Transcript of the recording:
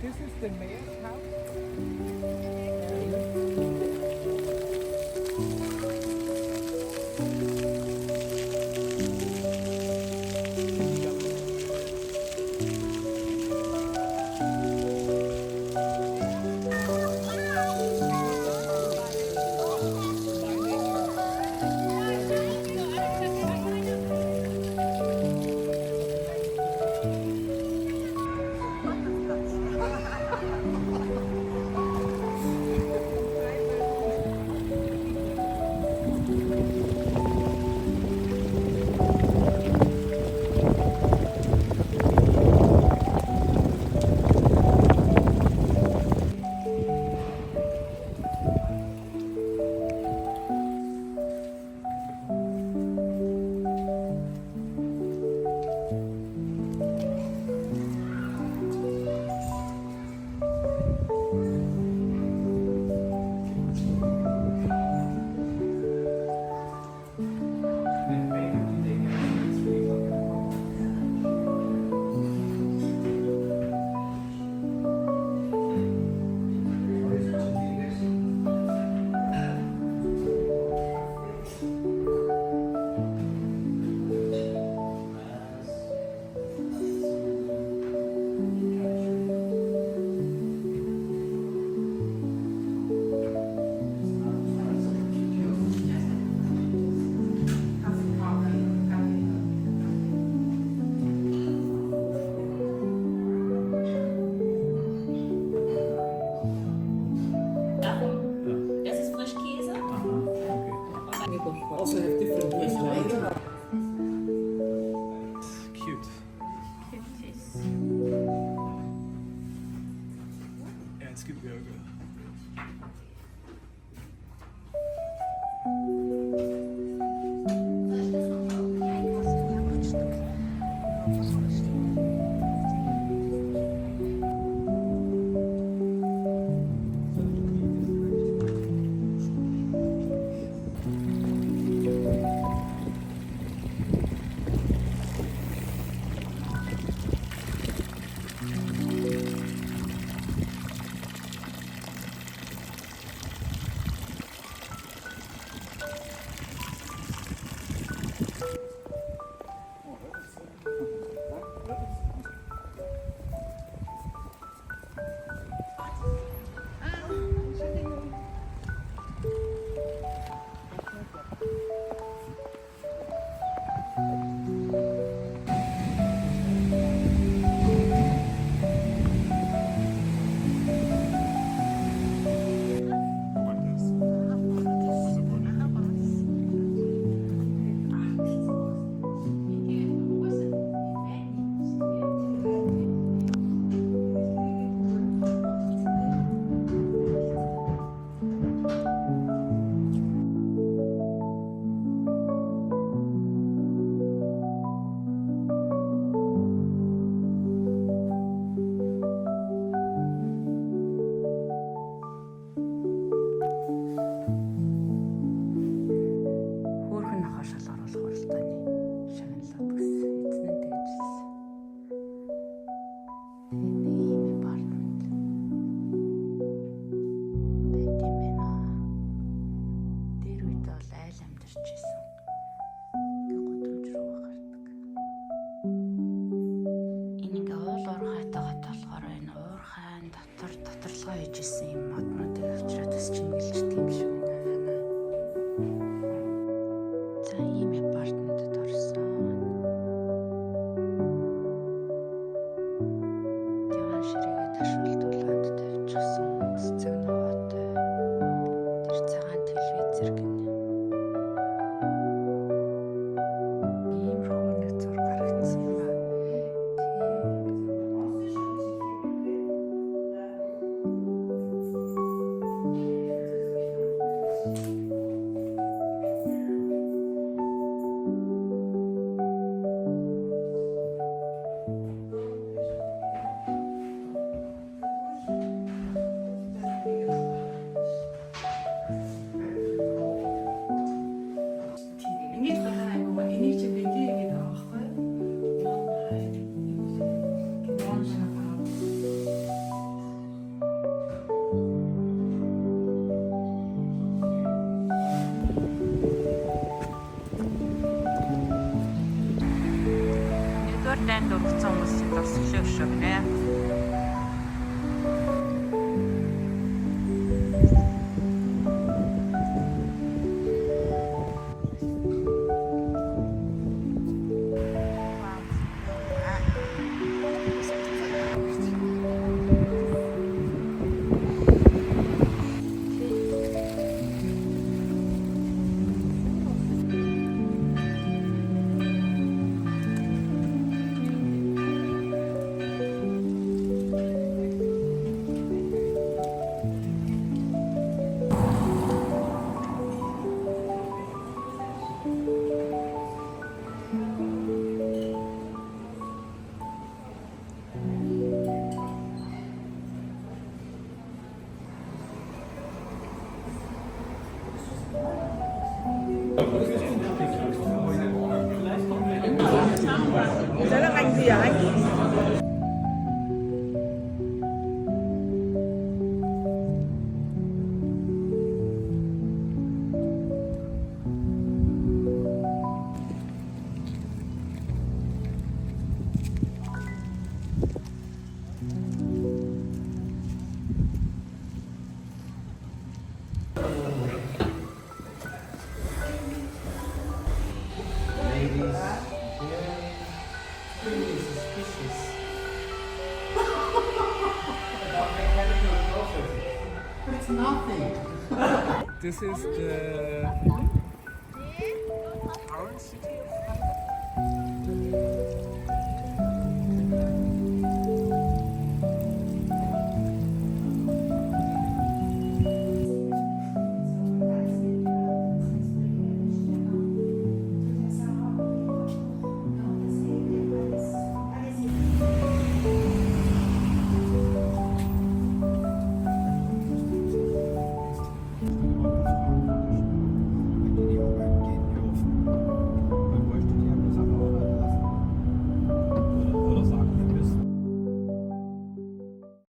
This is the mayor's house. Das ist Frischkäse. Also have different ways, right? Cute. Ja, es gibt Burger. Хөөхөн хашаал оруулах оролдооны шагналаад гэсэн эзэн нь дээжсэн. Энэ ийм апартмент байт юм байна. Тэр үед бол айл амьдарч байсан. Ингээ гудамж руу гардаг. Энэ ингээ уул уурхайтай хот болохоор энэ уурхайн дотор доторлогоо хийж исэн юм моднуудыг авчраад бас чимгэлждэг юм шиг байна. За ийм апартментэд орсон. Диван ширээгээ ташуулдуулаад тавьчихсан. Цэцэг ногоотой. Тэр цагаан телевизэр гэнэ. Ийм руу нэг зур гарагдсан юм аа. Энийг гараа аймаг энийг чи бинти гэдэг байгаа байхгүй юу? дурдсан хүмүүсийн дурсгалын өшөө гинэ. Dalang anh gì à anh? It's nothing. This is the